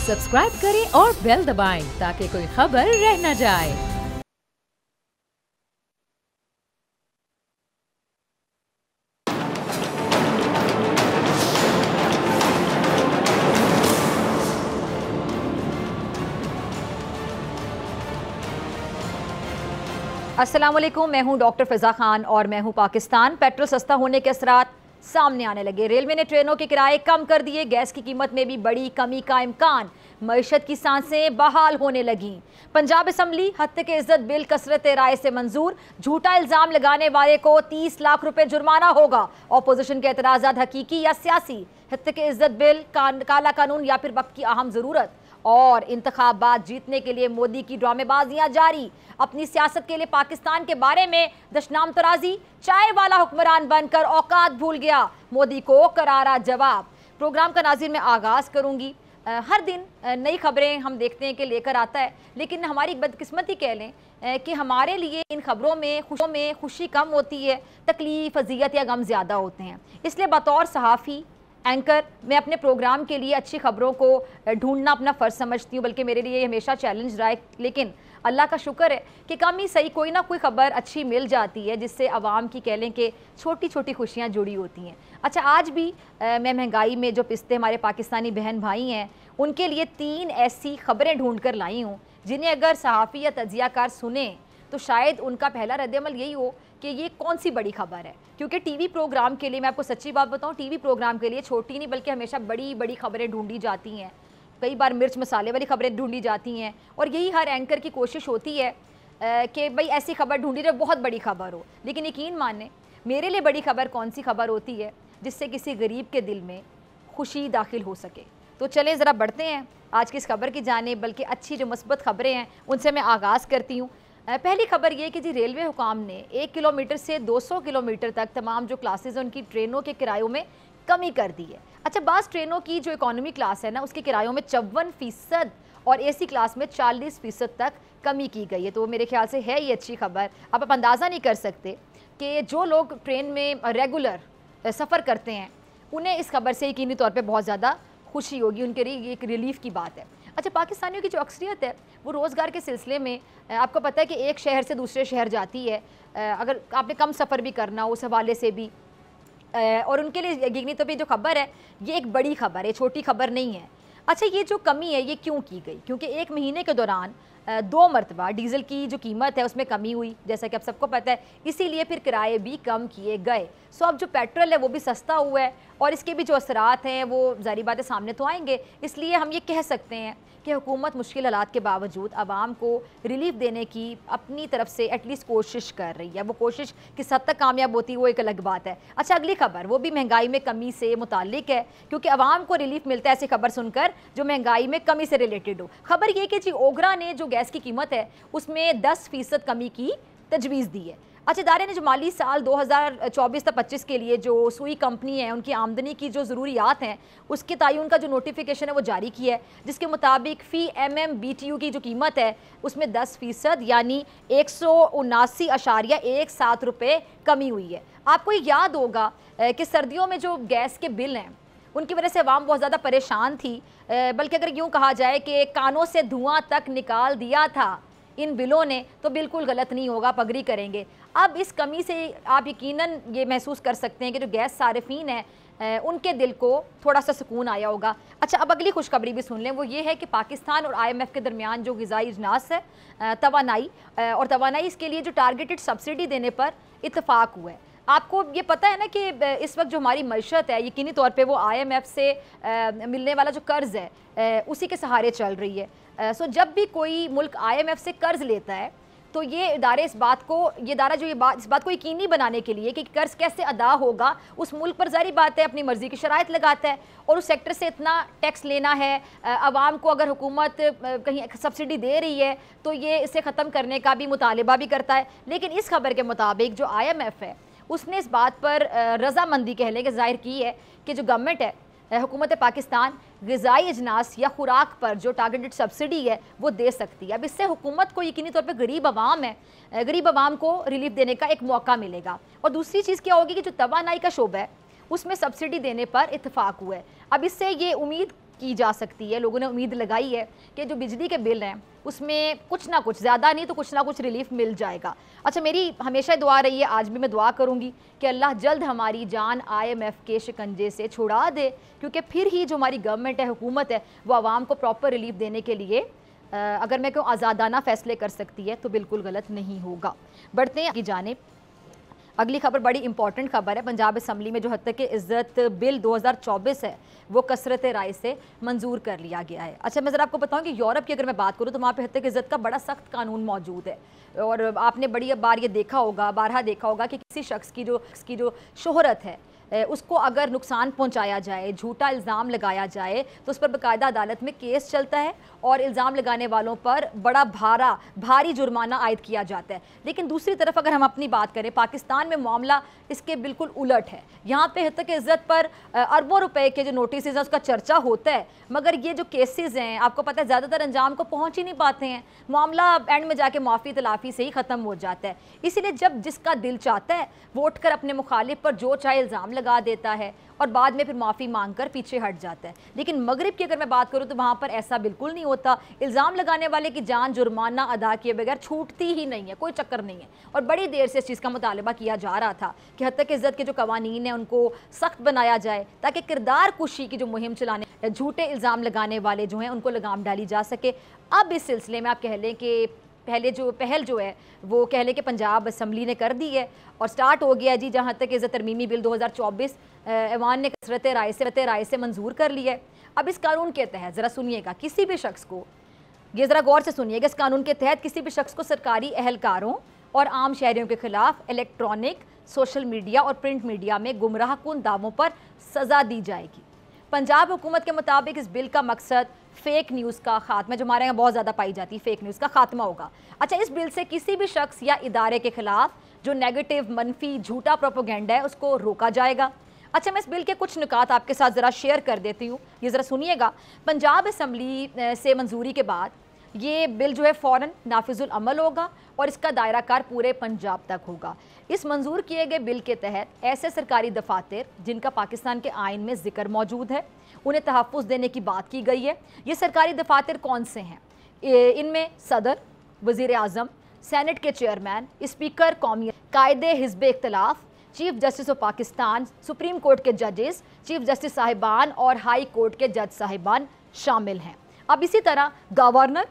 Subscribe करें और bell दबाएं ताकि कोई खबर रह न जाए। अस्सलाम वालेकुम, मैं हूं डॉक्टर फ़िज़ा खान और मैं हूं पाकिस्तान। पेट्रोल सस्ता होने के असरात सामने आने लगे। रेलवे ने ट्रेनों के किराए कम कर दिए, गैस की कीमत में भी बड़ी कमी का इम्कान, मईशत की सांसें बहाल होने लगी। पंजाब असम्बली हत्ते के इज्जत बिल कसरत राय से मंजूर, झूठा इल्ज़ाम लगाने वाले को 30 लाख रुपए जुर्माना होगा। अपोजिशन के एतराज़ात हकीकी या सियासी, हत्ते के इज्जत बिल, काला कानून या फिर वक्त की अहम ज़रूरत और इंतखाबात जीतने के लिए मोदी की ड्रामेबाजियां जारी। अपनी सियासत के लिए पाकिस्तान के बारे में दशनाम तराजी, चाय वाला हुक्मरान बनकर औकात भूल गया, मोदी को करारा जवाब। प्रोग्राम का नाज़िर मैं आगाज़ करूंगी। हर दिन नई खबरें हम देखते हैं कि लेकर आता है, लेकिन हमारी बदकिस्मती कह लें कि हमारे लिए इन खबरों में खुशी कम होती है, तकलीफ, अजियत या गम ज़्यादा होते हैं। इसलिए बतौर सहाफ़ी एंकर मैं अपने प्रोग्राम के लिए अच्छी खबरों को ढूंढना अपना फ़र्ज़ समझती हूँ, बल्कि मेरे लिए हमेशा चैलेंज रहा है। लेकिन अल्लाह का शुक्र है कि कम ही सही कोई ना कोई खबर अच्छी मिल जाती है जिससे आवाम की कह लें कि छोटी छोटी खुशियाँ जुड़ी होती हैं। अच्छा, आज भी मैं महंगाई में जो पिसते हमारे पाकिस्तानी बहन भाई हैं उनके लिए 3 ऐसी खबरें ढूंढ कर लाई हूँ जिन्हें अगर सहाफ़ी या तजियाकार सुने तो शायद उनका पहला रद्द-ए-अमल यही हो कि ये कौन सी बड़ी खबर है। क्योंकि टीवी प्रोग्राम के लिए, मैं आपको सच्ची बात बताऊं, टीवी प्रोग्राम के लिए छोटी नहीं बल्कि हमेशा बड़ी बड़ी खबरें ढूंढी जाती हैं। कई बार मिर्च मसाले वाली खबरें ढूंढी जाती हैं और यही हर एंकर की कोशिश होती है कि भाई ऐसी खबर ढूंढी जो बहुत बड़ी खबर हो। लेकिन यकीन माने, मेरे लिए बड़ी खबर कौन सी खबर होती है जिससे किसी गरीब के दिल में खुशी दाखिल हो सके। तो चले ज़रा बढ़ते हैं आज की इस खबर की जानिब, बल्कि अच्छी जो मस्बत खबरें हैं उनसे मैं आगाज़ करती हूँ। पहली खबर ये कि जी रेलवे हुकाम ने 1 किलोमीटर से 200 किलोमीटर तक तमाम जो क्लासेस हैं उनकी ट्रेनों के किरायों में कमी कर दी है। अच्छा, बास ट्रेनों की जो इकोनॉमी क्लास है ना उसके किरायों में 54% और एसी क्लास में 40% तक कमी की गई है। तो मेरे ख्याल से है ये अच्छी खबर। अब आप अंदाज़ा नहीं कर सकते कि जो लोग ट्रेन में रेगुलर सफ़र करते हैं उन्हें इस खबर से यकीनी तौर पर बहुत ज़्यादा खुशी होगी, उनके लिए ये एक रिलीफ़ की बात है। अच्छा, पाकिस्तानियों की जो अक्सरियत है वो रोज़गार के सिलसिले में, आपको पता है कि एक शहर से दूसरे शहर जाती है, अगर आपने कम सफ़र भी करना हो उस हवाले से भी, और उनके लिए यकीनी तो भी जो खबर है ये एक बड़ी खबर है, छोटी खबर नहीं है। अच्छा, ये जो कमी है ये क्यों की गई? क्योंकि 1 महीने के दौरान 2 मरतबा डीज़ल की जो कीमत है उसमें कमी हुई, जैसा कि आप सबको पता है, इसीलिए फिर किराए भी कम किए गए। सो अब जो पेट्रोल है वो भी सस्ता हुआ है और इसके भी जो असरात हैं वो ज़ाहिर बात है सामने तो आएंगे। इसलिए हम ये कह सकते हैं कि हुकूमत मुश्किल हालात के बावजूद आवाम को रिलीफ देने की अपनी तरफ से एटलीस्ट कोशिश कर रही है। वो कोशिश किस हद तक कामयाब होती है वो एक अलग बात है। अच्छा, अगली खबर वो भी महंगाई में कमी से मुताल्लिक है, क्योंकि आवाम को रिलीफ मिलता है ऐसी खबर सुनकर जो महंगाई में कमी से रिलेटेड हो। खबर ये कि जी ओगरा ने जो गैस की कीमत है उसमें 10% कमी की तजवीज़ दी है। अच्छा, इदारे ने जो माली साल 2024-25 के लिए जो सुई कंपनी है उनकी आमदनी की जो ज़रूरियात हैं उसके तयन का जो नोटिफिकेशन है वो जारी किया है, जिसके मुताबिक फ़ी MMBTU की जो कीमत है उसमें 10% यानी 179.17 रुपये कमी हुई है। आपको याद होगा कि सर्दियों में जो गैस के बिल हैं उनकी वजह से आवाम बहुत ज़्यादा परेशान थी, बल्कि अगर यूँ कहा जाए कि कानों से धुआँ तक निकाल दिया था इन बिलों ने, तो बिल्कुल गलत नहीं होगा, पगड़ी करेंगे। अब इस कमी से आप यकीनन ये महसूस कर सकते हैं कि जो गैस सारिफीन है उनके दिल को थोड़ा सा सुकून आया होगा। अच्छा, अब अगली खुशखबरी भी सुन लें, वो ये है कि पाकिस्तान और IMF के दरमियान जो ग़िज़ाई इजलास है तवानाई और तवानाई इसके लिए जो टारगेटेड सब्सिडी देने पर इत्तफाक हुआ है। आपको ये पता है ना कि इस वक्त जो हमारी मईशत है यकीनी तौर पे वो IMF से मिलने वाला जो कर्ज़ है उसी के सहारे चल रही है। सो जब भी कोई मुल्क IMF से कर्ज़ लेता है तो ये इदारे इस बात को यकीनी बनाने के लिए कि कर्ज़ कैसे अदा होगा उस मुल्क पर ज़ाहिर बात है अपनी मर्ज़ी की शराइत लगाता है, और उस सेक्टर से इतना टैक्स लेना है। आवाम को अगर हुकूमत कहीं सब्सिडी दे रही है तो ये इसे ख़त्म करने का भी मुतालिबा भी करता है। लेकिन इस खबर के मुताबिक जो IMF है उसने इस बात पर रजामंदी कह लें कि ज़ाहिर की है कि जो गवर्नमेंट है, हुकूमत पाकिस्तान ग़िज़ाई अजनास या खुराक पर जो टारगेटेड सब्सिडी है वो दे सकती है। अब इससे हुकूमत को यकीनी तौर पे गरीब आवाम को रिलीफ देने का एक मौका मिलेगा। और दूसरी चीज़ क्या होगी कि जो तवानाई का शोबा है उसमें सब्सिडी देने पर इत्तफाक हुआ है। अब इससे ये उम्मीद की जा सकती है। लोगों ने उम्मीद लगाई है कि जो बिजली के बिल हैं उसमें कुछ ना कुछ, ज़्यादा नहीं तो कुछ ना कुछ रिलीफ मिल जाएगा। अच्छा, मेरी हमेशा दुआ रही है, आज भी मैं दुआ करूँगी कि अल्लाह जल्द हमारी जान IMF के शिकंजे से छुड़ा दे, क्योंकि फिर ही जो हमारी गवर्नमेंट है, हुकूमत है, वो आवाम को प्रॉपर रिलीफ देने के लिए अगर मैं कहूँ आज़ादाना फ़ैसले कर सकती है तो बिल्कुल गलत नहीं होगा। बढ़ते हैं की जानिब। अगली खबर बड़ी इंपॉर्टेंट खबर है। पंजाब असम्बली में जो हद तक इज़्ज़त बिल 2024 है वो कसरत राय से मंजूर कर लिया गया है। अच्छा, मैं ज़रा आपको बताऊं कि यूरोप की अगर मैं बात करूं तो वहाँ पे हद तक इज़्ज़त का बड़ा सख्त कानून मौजूद है, और आपने बड़ी बार ये देखा होगा, बारहा देखा होगा कि किसी शख्स की जो शोहरत है उसको अगर नुकसान पहुंचाया जाए, झूठा इल्ज़ाम लगाया जाए तो उस पर बाकायदा अदालत में केस चलता है और इल्ज़ाम लगाने वालों पर बड़ा भारी जुर्माना आयद किया जाता है। लेकिन दूसरी तरफ अगर हम अपनी बात करें, पाकिस्तान में मामला इसके बिल्कुल उलट है। यहाँ पे हद तक इज़्ज़त पर अरबों रुपए के जो नोटिस हैं उसका चर्चा होता है, मगर ये जो केसेस हैं आपको पता है ज़्यादातर अंजाम को पहुँच ही नहीं पाते हैं। मामला एंड में जाके माफ़ी तलाफ़ी से ही ख़त्म हो जाता है। इसीलिए जब जिसका दिल चाहता है वो उठ कर अपने मुखालिफ पर जो चाहे इल्ज़ाम लगा देता है और बाद में फिर माफ़ी मांगकर पीछे हट जाता है। लेकिन मगरिब की अगर मैं बात करूँ तो वहाँ पर ऐसा बिल्कुल नहीं होता। इल्ज़ाम लगाने वाले की जान जुर्माना अदा किए बगैर छूटती ही नहीं है, कोई चक्कर नहीं है। और बड़ी देर से इस चीज़ का मुतालबा किया जा रहा था कि हद तक इज़्ज़त के जो कवानीन हैं उनको सख्त बनाया जाए ताकि किरदार कुशी की जो मुहिम चलाने, झूठे इल्ज़ाम लगाने वाले जो हैं उनको लगाम डाली जा सके। अब इस सिलसिले में आप कह लें कि पहल जो है वो कह लें कि पंजाब असम्बली ने कर दी है और स्टार्ट हो गया जी। जहाँ तक इज़्ज़त तरमीमी बिल 2024 ऐवान ने कसरत राय से मंजूर कर लिया है। अब इस कानून के तहत ज़रा सुनिएगा, किसी भी शख्स को, ये ज़रा गौर से सुनिएगा, इस कानून के तहत किसी भी शख्स को सरकारी एहलकारों और आम शहरियों के खिलाफ इलेक्ट्रॉनिक, सोशल मीडिया और प्रिंट मीडिया में गुमराहकुन दावों पर सज़ा दी जाएगी। पंजाब हुकूमत के मुताबिक इस बिल का मकसद फेक न्यूज़ का खात्मा, जो हमारे यहाँ बहुत ज़्यादा पाई जाती है, फेक न्यूज़ का खात्मा होगा। अच्छा, इस बिल से किसी भी शख्स या इदारे के खिलाफ जो नेगेटिव, मनफी, झूठा प्रोपोगेंडा है उसको रोका जाएगा। अच्छा, मैं इस बिल के कुछ नुकात आपके साथ ज़रा शेयर कर देती हूँ, ये ज़रा सुनिएगा। पंजाब असम्बली से मंजूरी के बाद ये बिल जो है फ़ौरन नाफिजुल अमल होगा और इसका दायरा कार पूरे पंजाब तक होगा। इस मंजूर किए गए बिल के तहत ऐसे सरकारी दफातर जिनका पाकिस्तान के आइन में जिक्र मौजूद है उन्हें तहफ़्फ़ुज़ देने की बात की गई है। ये सरकारी दफातर कौन से हैं? इनमें सदर, वज़ीर आज़म, सेनेट के चेयरमैन, स्पीकर कौमी, कायदे हिज़्ब इख्तिलाफ, chief justice of Pakistan, supreme court के जजेस, चीफ जस्टिस साहिबान और हाई कोर्ट के जज साहिबान शामिल हैं। अब इसी तरह गवर्नर,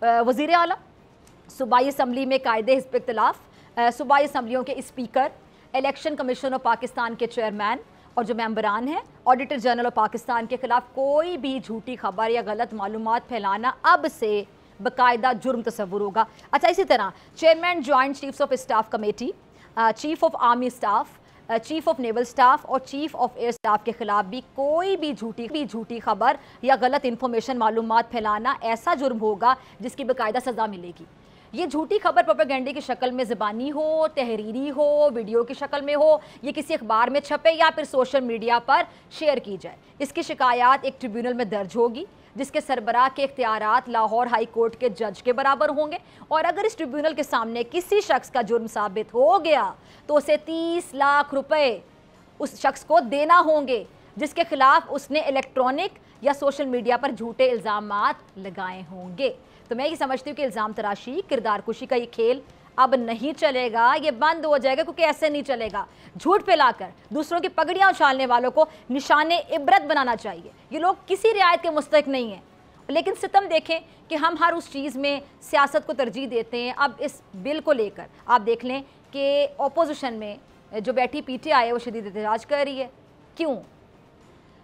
वज़ीर आला, सूबाई असम्बली में कायदे हिज़्ब इख्तिलाफ, सूबाई असम्बलियों के speaker, election commission of Pakistan के चेयरमैन और जो मेंबरान हैं, ऑडिटर जनरल ऑफ पाकिस्तान के खिलाफ कोई भी झूठी खबर या गलत मालूमात फैलाना अब से बाकायदा जुर्म तस्वुर होगा। अच्छा, इसी तरह chairman joint chiefs of staff committee, chief of army staff, chief of naval staff और चीफ ऑफ एयर स्टाफ के खिलाफ भी कोई भी झूठी खबर या गलत इंफॉर्मेशन मालूमात फैलाना ऐसा जुर्म होगा जिसकी बाकायदा सज़ा मिलेगी। ये झूठी खबर प्रोपेगेंडे की शक्ल में ज़बानी हो, तहरीरी हो, वीडियो की शक्ल में हो, ये किसी अखबार में छपे या फिर सोशल मीडिया पर शेयर की जाए, इसकी शिकायत एक ट्रिब्यूनल में दर्ज होगी जिसके सरबराह के इख्तियारात लाहौर हाई कोर्ट के जज के बराबर होंगे। और अगर इस ट्रिब्यूनल के सामने किसी शख्स का जुर्म साबित हो गया तो उसे 30 लाख रुपए उस शख्स को देना होंगे जिसके खिलाफ उसने इलेक्ट्रॉनिक या सोशल मीडिया पर झूठे इल्ज़ामात लगाए होंगे। तो मैं ये समझती हूँ कि इल्ज़ाम तराशी, किरदार कुशी का ये खेल अब नहीं चलेगा, ये बंद हो जाएगा, क्योंकि ऐसे नहीं चलेगा। झूठ फैलाकर दूसरों की पगड़ियाँ उछालने वालों को निशाने इबरत बनाना चाहिए। ये लोग किसी रियायत के मुस्तहिक नहीं हैं, लेकिन सितम देखें कि हम हर उस चीज़ में सियासत को तरजीह देते हैं। अब इस बिल को लेकर आप देख लें कि अपोजिशन में जो बैठी PTI है वो शदीद एहतजाज कर रही है। क्यों?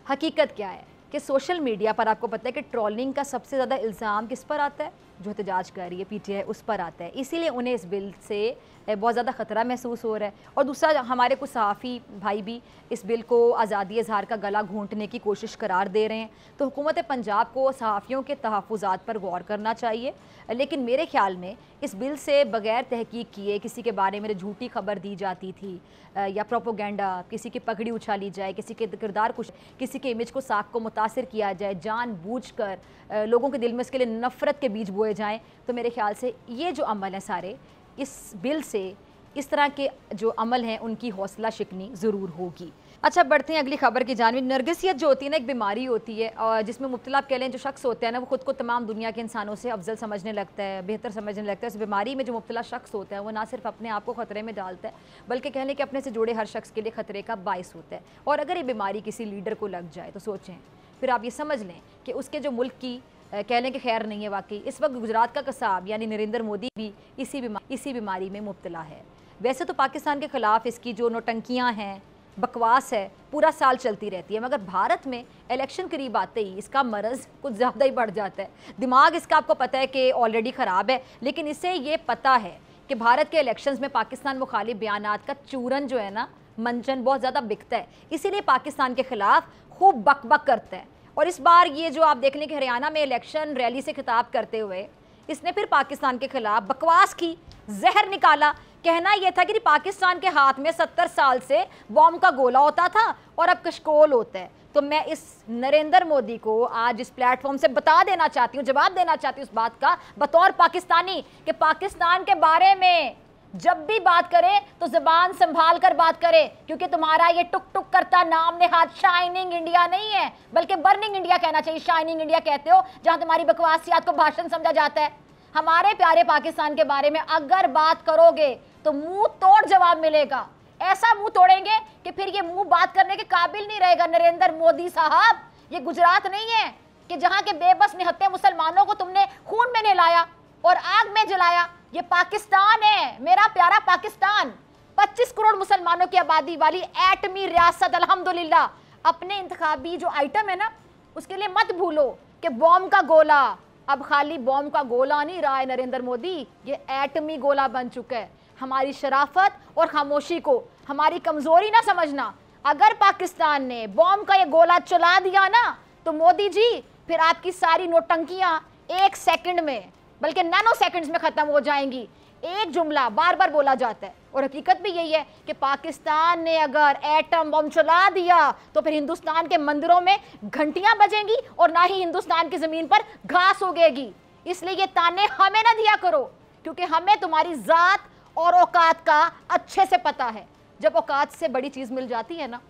हकीकत क्या है कि सोशल मीडिया पर आपको पता है कि ट्रोलिंग का सबसे ज़्यादा इल्ज़ाम किस पर आता है? जो एहतजाज कर रही है PTI उस पर आता है। इसीलिए उन्हें इस बिल से बहुत ज़्यादा ख़तरा महसूस हो रहा है। और दूसरा, हमारे कुछ सहाफ़ी भाई भी इस बिल को आज़ादी इज़हार का गला घोंटने की कोशिश करार दे रहे हैं। तो हुकूमत पंजाब को सहाफ़ियों के तहफ़्फ़ुज़ात पर गौर करना चाहिए। लेकिन मेरे ख़्याल में इस बिल से बग़ैर तहकीक किए किसी के बारे में झूठी खबर दी जाती थी या प्रोपोगेंडा, किसी की पगड़ी उछाली जाए, किसी के किरदार कुछ, किसी के इमेज को साख को मुतासिर किया जाए, जानबूझकर लोगों के दिल में इसके लिए नफ़रत के बीज बोए जाएँ, तो मेरे ख़्याल से ये जो अमल हैं सारे, इस बिल से इस तरह के जो अमल हैं उनकी हौसला शिकनी ज़रूर होगी। अच्छा, बढ़ते हैं अगली खबर की जानिब। नरगिसियत जो होती है ना, एक बीमारी होती है और जिसमें मुब्तला आप कह लें जो शख्स होता है ना, वो खुद को तमाम दुनिया के इंसानों से अफजल समझने लगता है, बेहतर समझने लगता है। इस बीमारी में जो मुब्तला शख्स होता है वो ना सिर्फ अपने आप को ख़तरे में डालता है, बल्कि कह लें कि अपने से जुड़े हर शख्स के लिए ख़तरे का बाइस होता है। और अगर ये बीमारी किसी लीडर को लग जाए तो सोचें, फिर आप ये समझ लें कि उसके जो मुल्क की कह लें कि खैर नहीं है। वाकई इस वक्त गुजरात का कसाब यानी नरेंद्र मोदी भी इसी बीमारी में मुब्तला है। वैसे तो पाकिस्तान के ख़िलाफ़ इसकी जो नौटंकियाँ हैं, बकवास है, पूरा साल चलती रहती है, मगर भारत में इलेक्शन करीब आते ही इसका मरज़ कुछ ज़्यादा ही बढ़ जाता है। दिमाग इसका आपको पता है कि ऑलरेडी ख़राब है, लेकिन इसे ये पता है कि भारत के इलेक्शंस में पाकिस्तान मुखालिफ बयानात का चूरन जो है ना, मंचन बहुत ज़्यादा बिकता है, इसीलिए पाकिस्तान के ख़िलाफ़ खूब बक करता है। और इस बार ये जो आप देख लें कि हरियाणा में इलेक्शन रैली से खिताब करते हुए इसने फिर पाकिस्तान के खिलाफ बकवास की, जहर निकाला। कहना यह था कि पाकिस्तान के हाथ में 70 साल से बॉम्ब का गोला होता था और अब कशकोल होता है। तो मैं इस नरेंद्र मोदी को आज इस प्लेटफॉर्म से बता देना चाहती हूँ, जवाब देना चाहती हूँ इस बात का बतौर पाकिस्तानी, कि पाकिस्तान के बारे में जब भी बात करें तो ज़बान संभाल कर बात करें, क्योंकि तुम्हारा ये टुक टुक करता नाम नेहाद शाइनिंग इंडिया नहीं है, बल्कि बर्निंग इंडिया कहना चाहिए। शाइनिंग इंडिया कहते हो जहां तुम्हारी बकवासियात को भाषण समझा जाता है। हमारे प्यारे पाकिस्तान के बारे में अगर बात करोगे तो मुंह तोड़ जवाब मिलेगा। ऐसा मुंह तोड़ेंगे कि फिर ये मुंह बात करने के काबिल नहीं रहेगा। नरेंद्र मोदी साहब, ये गुजरात नहीं है कि जहां के बेबस निहत्थे मुसलमानों को तुमने खून में नहलाया और आग में जलाया। ये पाकिस्तान है, मेरा प्यारा पाकिस्तान, 25 करोड़ मुसलमानों की आबादी वाली एटमी रियासत। अल्हम्दुलिल्लाह अपने इंतखाबी जो आइटम है ना, उसके लिए मत भूलो कि बॉम्ब का गोला अब खाली बॉम्ब का गोला नहीं रहा है नरेंद्र मोदी, ये एटमी गोला बन चुका है। हमारी शराफत और खामोशी को हमारी कमजोरी ना समझना। अगर पाकिस्तान ने बॉम्ब का ये गोला चला दिया ना, तो मोदी जी फिर आपकी सारी नोटंकियां 1 सेकंड में, बल्कि नैनो सेकंड्स में खत्म हो जाएंगी। एक जुमला बार बार बोला जाता है और हकीकत भी यही है कि पाकिस्तान ने अगर एटम बम चला दिया तो फिर हिंदुस्तान के मंदिरों में घंटियां बजेंगी और ना ही हिंदुस्तान की जमीन पर घास उगेगी। इसलिए ये ताने हमें ना दिया करो, क्योंकि हमें तुम्हारी जात और औकात का अच्छे से पता है। जब औकात से बड़ी चीज़ मिल जाती है ना,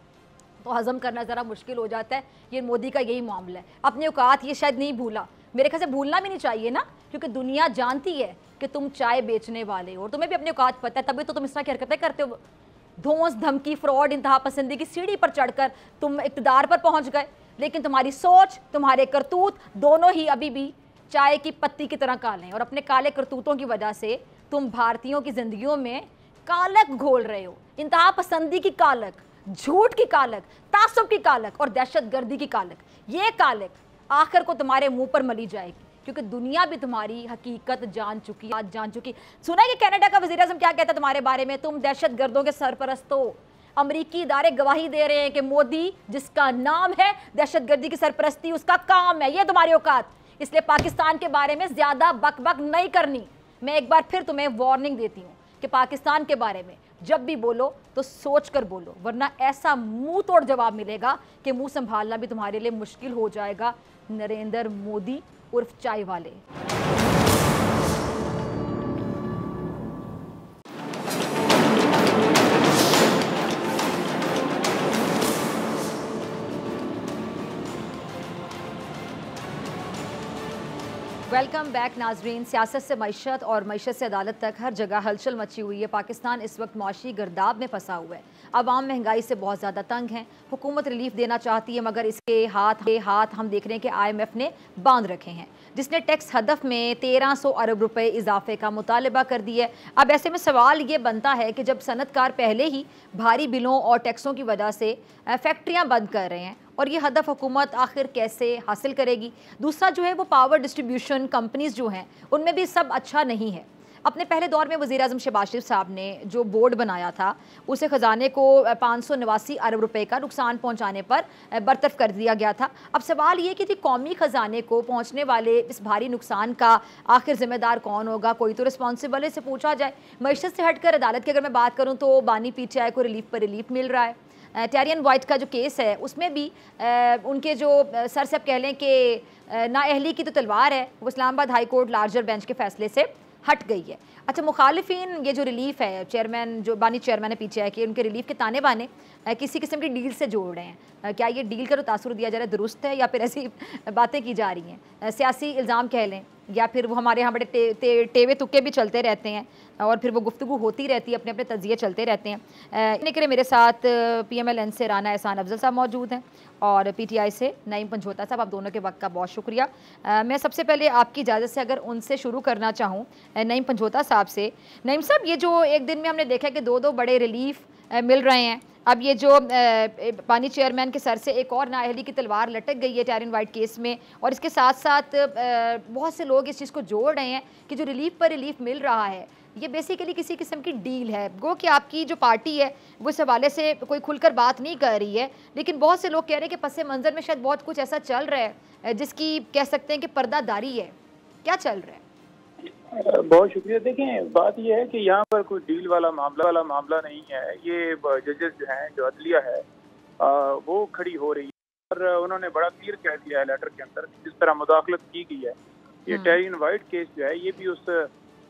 तो हजम करना ज़रा मुश्किल हो जाता है। ये मोदी का यही मामला है। अपनी औकात ये शायद नहीं भूला, मेरे ख्याल से भूलना भी नहीं चाहिए ना, क्योंकि दुनिया जानती है कि तुम चाय बेचने वाले हो और तुम्हें भी अपनी औकात पता है, तभी तो तुम इस तरह की हरकतें करते हो। धौंस धमकी, फ्रॉड, इंतहा पसंदी की सीढ़ी पर चढ़कर तुम इक़्तिदार पर पहुंच गए, लेकिन तुम्हारी सोच, तुम्हारे करतूत दोनों ही अभी भी चाय की पत्ती की तरह काले हैं। और अपने काले करतूतों की वजह से तुम भारतीयों की जिंदगियों में कालक घोल रहे हो। इंतहा पसंदी की कालक, झूठ की कालक, तासुब की कालक और दहशतगर्दी की कालक। ये कालक आखिर को तुम्हारे मुंह पर मली जाएगी, क्योंकि दुनिया भी तुम्हारी हकीकत जान चुकी, आज जान चुकी। सुना है कि कनाडा का वज़ीर आज़म क्या कहता है तुम्हारे बारे में? तुम दहशतगर्दों के सरपरस्त हो। अमरीकी इदारे गवाही दे रहे हैं कि मोदी जिसका नाम है दहशतगर्दी की सरपरस्ती, उसका काम है। ये तुम्हारी औकात। इसलिए पाकिस्तान के बारे में ज्यादा बकबक नहीं करनी। मैं एक बार फिर तुम्हें वार्निंग देती हूँ कि पाकिस्तान के बारे में जब भी बोलो तो सोच कर बोलो, वरना ऐसा मुंह तोड़ जवाब मिलेगा कि मुंह संभालना भी तुम्हारे लिए मुश्किल हो जाएगा। नरेंद्र मोदी उर्फ चाय वाले। वेलकम बैक नाजरीन। सियासत से मईशत और मईशत से अदालत तक हर जगह हलचल मची हुई है। पाकिस्तान इस वक्त मौशी गर्दाब में फंसा हुआ है। अवाम महंगाई से बहुत ज़्यादा तंग हैं। हुकूमत रिलीफ देना चाहती है, मगर इसके हाथ हम देख रहे हैं कि IMF ने बांध रखे हैं, जिसने टैक्स हदफ में 1300 अरब रुपए इजाफे का मुतालबा कर दिया है। अब ऐसे में सवाल ये बनता है कि जब सनतकार पहले ही भारी बिलों और टैक्सों की वजह से फैक्ट्रियाँ बंद कर रहे हैं, और ये हदफ हुकूमत आखिर कैसे हासिल करेगी? दूसरा जो है वो पावर डिस्ट्रीब्यूशन कंपनीज जो हैं उनमें भी सब अच्छा नहीं है। अपने पहले दौर में वज़ीर आज़म शहबाज शरीफ साहब ने जो बोर्ड बनाया था, उसे ख़जाने को 589 अरब रुपए का नुकसान पहुंचाने पर बरतरफ कर दिया गया था। अब सवाल ये कि कौमी ख़जाने को पहुंचने वाले इस भारी नुकसान का आखिर ज़िम्मेदार कौन होगा? कोई तो रिस्पॉन्सिबल है, इसे पूछा जाए। मईशत से हटकर अदालत की अगर मैं बात करूँ तो बानी PTI को रिलीफ पर रिलीफ मिल रहा है। टेरियन वाइट का जो केस है उसमें भी उनके जो सर से आप कह लें कि नाअहली की तो तलवार है, वो Islamabad high court larger bench के फैसले से हट गई है। अच्छा, मुखालिफिन ये जो रिलीफ है, चेयरमैन जो बानी चेयरमैन है पीछे है कि उनके रिलीफ के ताने बाने किसी किस्म की डील से जोड़ रहे हैं, क्या ये डील का जो तासुर दिया जा रहा है दुरुस्त है या फिर ऐसी बातें की जा रही हैं, सियासी इल्ज़ाम कह लें, या फिर वो हमारे यहाँ बड़े टेवे तुक्के भी चलते रहते हैं और फिर वो गुफ्तगू होती रहती है, अपने अपने तजिए चलते रहते हैं। इन्हीं के लिए मेरे साथ PMLN से राना एहसान अफजल साहब मौजूद हैं और PTI से नईम पंजोता साहब। आप दोनों के वक्त का बहुत शुक्रिया। मैं सबसे पहले आपकी इजाज़त से अगर उनसे शुरू करना चाहूँ, नईम पंजोता साहब से। नईम साहब, ये जो एक दिन में हमने देखा कि दो बड़े रिलीफ मिल रहे हैं, अब ये जो पानी चेयरमैन के सर से एक और नाअहली की तलवार लटक गई है टैरिन वाइट केस में, और इसके साथ साथ बहुत से लोग इस चीज़ को जोड़ रहे हैं कि जो रिलीफ पर रिलीफ मिल रहा है ये बेसिकली किसी किस्म की डील है। गो कि आपकी जो पार्टी है वो इस हवाले से कोई खुलकर बात नहीं कर रही है, लेकिन बहुत से लोग कह रहे हैं कि पस मंज़र में शायद बहुत कुछ ऐसा चल रहा है जिसकी कह सकते हैं कि पर्दादारी है। क्या चल रहा है? बहुत शुक्रिया। देखें, बात यह है कि यहाँ पर कोई डील वाला मामला नहीं है। ये जजेस जो हैं, जो अदलिया है वो खड़ी हो रही है और उन्होंने बड़ा क्लियर कह दिया है लेटर के अंदर जिस तरह मुदाखलत की गई है। ये टैरिन वाइट केस जो है ये भी उस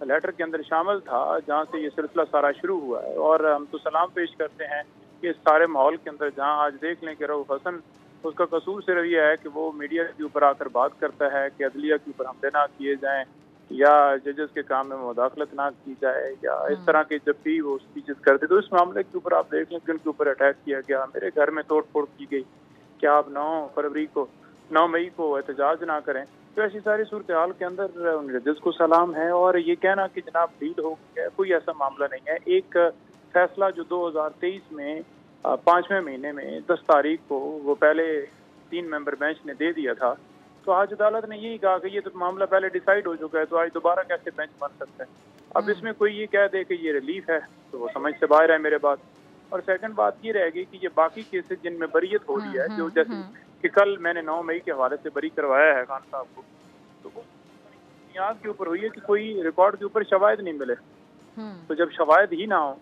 लेटर के अंदर शामिल था जहाँ से ये सिलसिला सारा शुरू हुआ है। और हम तो सलाम पेश करते हैं कि इस सारे माहौल के अंदर जहाँ आज देख लें कि रऊफ हसन, उसका कसूर सिर्फ यह है कि वो मीडिया के ऊपर आकर बात करता है कि अदलिया के ऊपर हमले ना किए जाएं या जजेस के काम में मुदाखलत ना की जाए या इस तरह के जब भी वो स्पीचेस करते, तो इस मामले के ऊपर आप देख लें कि उनके ऊपर अटैक किया गया, मेरे घर में तोड़ फोड़ की गई, क्या आप 9 मई को एहतजाज ना करें। तो ऐसी सारी सूरत हाल के अंदर उन जजेस को सलाम है। और ये कहना कि जनाब डील हो गया, कोई ऐसा मामला नहीं है। एक फैसला जो 2023 में 5वें महीने में 10 तारीख को वो पहले 3 मेंबर बेंच ने दे दिया था, तो आज अदालत ने यही कहा कि ये तो मामला पहले डिसाइड हो चुका है, तो आज दोबारा कैसे बेंच बन सकता है। अब इसमें कोई ये कह दे कि ये रिलीफ है तो वो समझ से बाहर है मेरे बात। और सेकंड बात ये रहेगी कि ये बाकी केसेस जिनमें बरीयत हो रही है, जो जैसे कि कल मैंने 9 मई के हवाले से बरी करवाया है खान साहब को, तो वो बुनियाद के ऊपर हुई है कि कोई रिकॉर्ड के ऊपर शवाहिद नहीं मिले। तो जब शवाहिद ही ना हो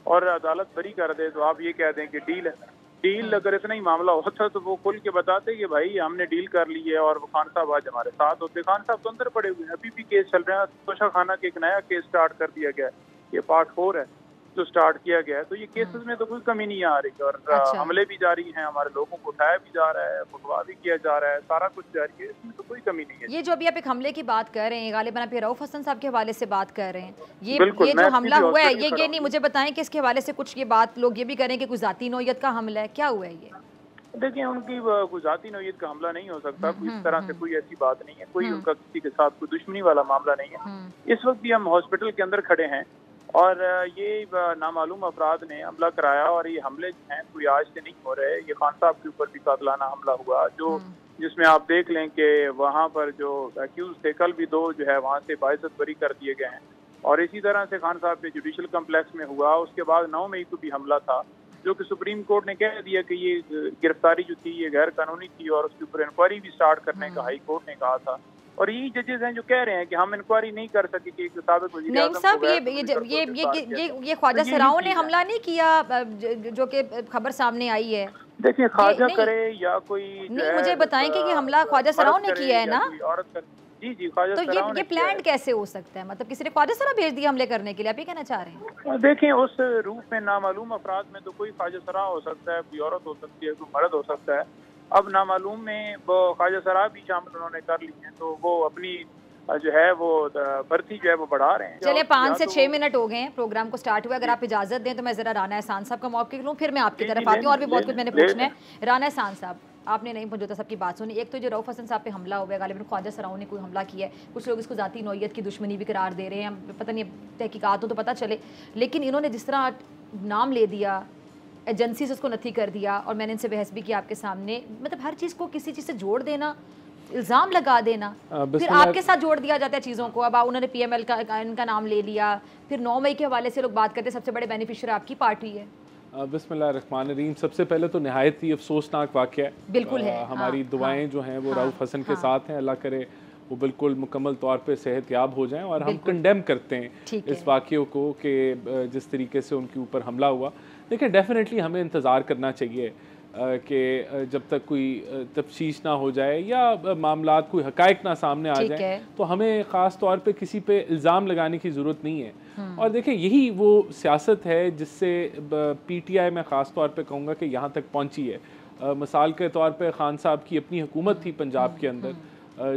और अदालत बरी कर दे तो आप ये कह दें कि डील है। डील अगर इतना ही मामला होता तो वो खुल के बताते कि भाई हमने डील कर ली है और वो खान साहब आज हमारे साथ होते। खान साहब तो अंदर पड़े हुए हैं, अभी भी केस चल रहे हैं। तोशा खाना के एक नया केस स्टार्ट कर दिया गया है, ये पार्ट 4 है जो स्टार्ट किया गया है। तो ये केसेस में तो कोई कमी नहीं आ रही और हमले भी जारी हैं, हमारे लोगों को उठाया भी जा रहा है, फुटवा भी किया जा रहा है, सारा कुछ जारी है, इसमें तो कोई कमी नहीं है। ये जो अभी आप एक हमले की बात कर रहे हैं, गालिबन आप रऊफ हसन साहब के हवाले से बात कर रहे हैं, ये जो हमला हुआ है ये नहीं, मुझे बताएं कि इसके हवाले से कुछ ये बात लोग ये भी करें कि कुछ जाती नौयत का हमला है, क्या हुआ है ये? देखिए, उनकी कोई जाती नौयत का हमला नहीं हो सकता, इस तरह से कोई ऐसी बात नहीं है, कोई उनका किसी के साथ कोई दुश्मनी वाला मामला नहीं है। इस वक्त भी हम हॉस्पिटल के अंदर खड़े हैं और ये नामालूम अफराद ने हमला कराया और ये हमले हैं कोई आज से नहीं हो रहे। ये खान साहब के ऊपर भी कातलाना हमला हुआ जो जिसमें आप देख लें कि वहाँ पर जो एक्यूज थे, कल भी 2 जो है वहाँ से बाइज्जत बरी कर दिए गए हैं। और इसी तरह से खान साहब के जुडिशल कम्प्लेक्स में हुआ। उसके बाद 9 मई को भी हमला था जो कि सुप्रीम कोर्ट ने कह दिया कि ये गिरफ्तारी जो थी ये गैर कानूनी थी और उसके ऊपर इंक्वायरी भी स्टार्ट करने का हाई कोर्ट ने कहा था। और यही जजेस हैं जो कह रहे हैं कि हम इंक्वायरी नहीं कर सके कि साबिक वज़ीर आज़म साहब ये ख्वाजा सराओं ने हमला नहीं किया जो कि खबर सामने आई है। देखिए, ख्वाजा करे या कोई नहीं, मुझे बताएं कि ये हमला ख्वाजा सराओं ने किया है ना? जी ख्वाजा सराओं ने। ये प्लान कैसे हो सकता है? मतलब किसी ने ख्वाजा सरा भेज दिया हमले करने के लिए, आप ये कहना चाह रहे हैं? देखें, उस रूप में नामालूम अफराद में तो कोई ख्वाजा सरा हो सकता है, कोई औरत हो सकती है, कोई मर्द हो सकता है। अब नामालूम में वो ख्वाजा सरा भी शामिल उन्होंने कर ली है, तो वो अपनी जो है वो भर्ती जो है वो बढ़ा रहे हैं। चलिए 5 से 6 मिनट हो गए हैं प्रोग्राम को स्टार्ट हुए, अगर आप इजाजत दें तो मैं जरा राना एहसान साहब का मौका लूँ, फिर मैं आपकी तरफ आती हूँ और भी बहुत कुछ मैंने पूछना है। राना एहसान साहब, आपने नईम पंजोता साहब की बात सुनी। एक तो जो रऊफ हसन साहब पे हमला हुआ है, गालिबन ख्वाजा सराओं ने कोई हमला किया है, कुछ लोग इसको जाती नौयत की दुश्मनी भी करार दे रहे हैं, पता नहीं तहकीकात हो तो पता चले, लेकिन इन्होंने जिस तरह नाम ले दिया, एजेंसी से उसको नथी कर दिया, और मैंने इनसे बहस भी की आपके सामने, मतलब हर चीज़ को किसी चीज़ से जोड़ देना, इल्ज़ाम लगा देना, फिर आपके साथ जोड़ दिया जाता है चीज़ों को। अब उन्होंने PML का इनका नाम ले लिया, फिर 9 मई के हवाले से लोग बात करते हैं, सबसे बड़े बेनिफिशियरी आपकी पार्टी है। बिस्मिल्लाहिर्रहमानिर्रहीम। सबसे पहले तो नहायत ही अफसोसनाक वाक़या है, बिल्कुल है। हमारी दुआएं जो हैं वो रऊफ हसन के साथ हैं, अल्लाह करे वो बिल्कुल मुकम्मल तौर पे सेहतयाब हो जाएं। और हम कंडेम करते हैं इस वाक़े को कि जिस तरीके से उनके ऊपर हमला हुआ। देखिए, डेफिनेटली हमें इंतज़ार करना चाहिए कि जब तक कोई तफ्तीश ना हो जाए या मामलात कोई हकायक ना सामने आ जाए तो हमें ख़ास तौर पे किसी पे इल्ज़ाम लगाने की ज़रूरत नहीं है। और देखें यही वो सियासत है जिससे PTI मैं ख़ास तौर पे कहूँगा कि यहाँ तक पहुँची है। मिसाल के तौर पे खान साहब की अपनी हुकूमत थी पंजाब के अंदर,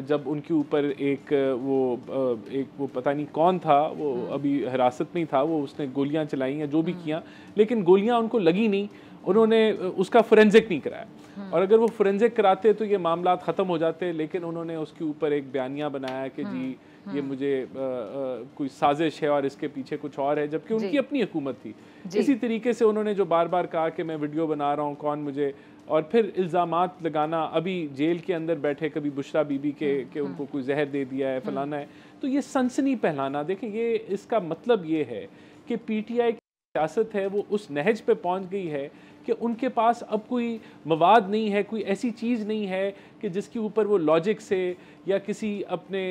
जब उनके ऊपर एक वो पता नहीं कौन था, वो अभी हिरासत में था, वो उसने गोलियां चलाई हैं जो भी किया, लेकिन गोलियां उनको लगी नहीं, उन्होंने उसका फोरेंसिक नहीं कराया। और अगर वो फोरेंसिक कराते तो ये मामला ख़त्म हो जाते, लेकिन उन्होंने उसके ऊपर एक बयानिया बनाया कि जी ये मुझे कोई साजिश है और इसके पीछे कुछ और है, जबकि उनकी अपनी हुकूमत थी। इसी तरीके से उन्होंने जो बार बार कहा कि मैं वीडियो बना रहा हूँ, कौन मुझे, और फिर इल्ज़ामात लगाना, अभी जेल के अंदर बैठे कभी बुशरा बीबी के उनको कोई जहर दे दिया है, फलाना है, तो ये सनसनी फैलाना। देखें ये इसका मतलब ये है कि PTI की सियासत है वो उस नहज पे पहुंच गई है कि उनके पास अब कोई मवाद नहीं है, कोई ऐसी चीज़ नहीं है कि जिसके ऊपर वो लॉजिक से या किसी अपने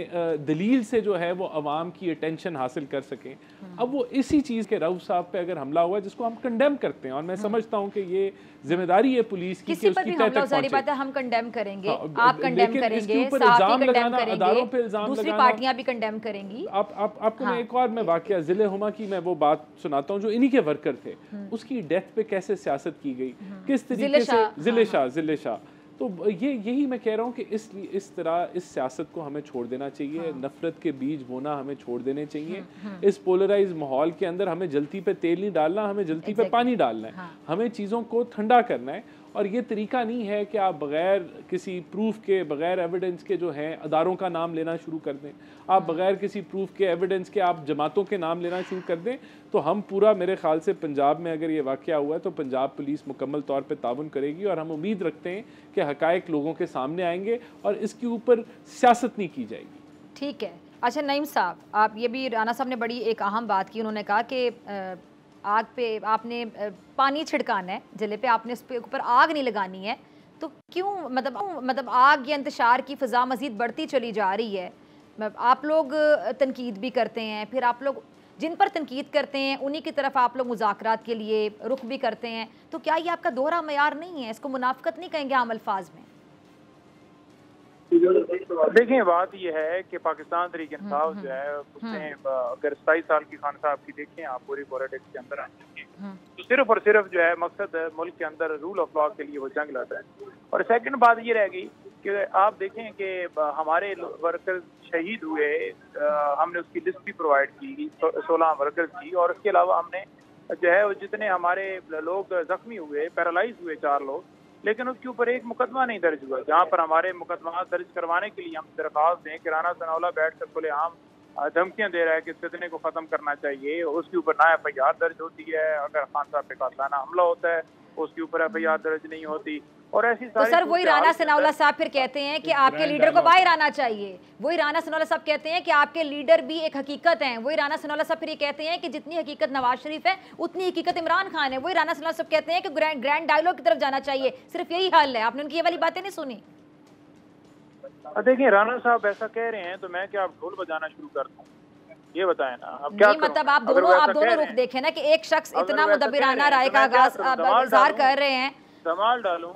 दलील से जो है वो अवाम की अटेंशन हासिल कर सकें। अब वो इसी चीज़ के रऊफ साहब पे अगर हमला हुआ जिसको हम कंडेम करते हैं, और मैं समझता हूँ कि ये जिम्मेदारी है पुलिस की कि उसकी तय तक पहुंचे। हम कंडेम करेंगे, आप कंडेम करेंगे, साथी कंडेम करेंगे, दूसरी पार्टियां भी कंडेम करेंगी। आपको मैं एक और वाकया ज़िले हुमा की मैं वो बात सुनाता हूँ जो इन्हीं के वर्कर थे, उसकी डेथ पे कैसे सियासत की गई, किस तरीके से ज़िले शाह। तो यही मैं कह रहा हूँ कि इस तरह इस सियासत को हमें छोड़ देना चाहिए। नफरत के बीज बोना हमें छोड़ देने चाहिए। इस पोलराइज माहौल के अंदर हमें जल्दी पे तेल नहीं डालना, हमें जल्दी पे पानी डालना है। हमें चीज़ों को ठंडा करना है, और ये तरीका नहीं है कि आप बग़ैर किसी प्रूफ के, बग़ैर एविडेंस के जो हैं अदारों का नाम लेना शुरू कर दें। आप बग़ैर किसी प्रूफ के, एविडेंस के आप जमातों के नाम लेना शुरू कर दें, तो हम पूरा, मेरे ख्याल से पंजाब में अगर ये वाक़या हुआ है तो पंजाब पुलिस मुकम्मल तौर पे ताउन करेगी, और हम उम्मीद रखते हैं कि हक़ाइक़ लोगों के सामने आएंगे और इसके ऊपर सियासत नहीं की जाएगी। ठीक है। अच्छा नईम साहब, आप ये भी, राना साहब ने बड़ी एक अहम बात की, उन्होंने कहा कि आग पे आपने पानी छिड़काना है जिले पे, आपने उस पे ऊपर आग नहीं लगानी है, तो क्यों मतलब आग या इंतशार की फ़ज़ा मज़ीद बढ़ती चली जा रही है। आप लोग तनकीद भी करते हैं, फिर आप लोग जिन पर तनकीद करते हैं उन्हीं की तरफ आप लोग मुज़ाकरात के लिए रुख भी करते हैं, तो क्या ये आपका दोहरा मयार नहीं है? इसको मुनाफ़कत नहीं कहेंगे आम अल्फाज में? देखें बात यह है कि पाकिस्तान तहरीक इंसाफ जो है उसने अगर 27 साल की खान साहब की देखें आप पूरी पॉलिटिक्स के अंदर आएंगे तो सिर्फ और सिर्फ जो है मकसद मुल्क के अंदर रूल ऑफ लॉ के लिए वो जंग लड़ रहा है। और सेकंड बात ये रह गई कि आप देखें कि हमारे वर्कर्स शहीद हुए, हमने उसकी लिस्ट भी प्रोवाइड की 16 वर्कर्स की, और उसके अलावा हमने जो है जितने हमारे लोग जख्मी हुए, पैरालाइज हुए 4 लोग, लेकिन उसके ऊपर एक मुकदमा नहीं दर्ज हुआ। जहाँ पर हमारे मुकदमा दर्ज करवाने के लिए हम दरख्वास्त दें कि राना सनाउल्लाह बैठ कर खुलेआम धमकियां दे रहा है कि इस फितने को खत्म करना चाहिए, उसके ऊपर ना FIR दर्ज होती है। अगर खान साहब पे कातलाना हमला होता है उसके ऊपर FIR दर्ज नहीं होती, और ऐसी तो सर वही राना सनाउल्लाह साहब फिर कहते हैं कि आपके लीडर को बाहर आना चाहिए। वही राना सनाउल्लाह साहब कहते हैं कि आपके लीडर भी एक हकीकत हैं। वही राना सनाउल्लाह साहब फिर ये कहते हैं कि जितनी हकीकत नवाज शरीफ है उतनी हकीकत इमरान खान है। वही राना सनाउल्लाह साहब कहते हैं कि ग्रैंड डायलॉग की तरफ जाना चाहिए, सिर्फ यही हल है। आपने उनकी ये वाली बातें नहीं सुनी? देखिए राना साहब ऐसा कह रहे हैं तो मैं क्या ढोल बजाना शुरू कर दूं, ये बताएं ना। अब क्या मतलब आप दोनों रुख देखें ना कि एक शख्स इतना मुदब्बिराना राय का इज़हार कर रहे हैं, धमाल डालूं,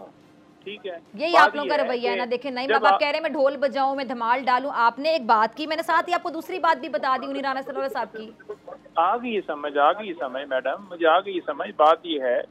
ठीक है, यही आप लोगों का रवैया है ना। देखें नहीं, आप कह रहे हैं मैं ढोल बजाऊं, मैं धमाल डालूं, आपने एक बात की, मैंने साथ ही आपको दूसरी बात भी बता दी उन्हीं राना सनाउल्लाह साहब की। आ गई समझ मैडम, मुझे आ गई समझ। बात ये है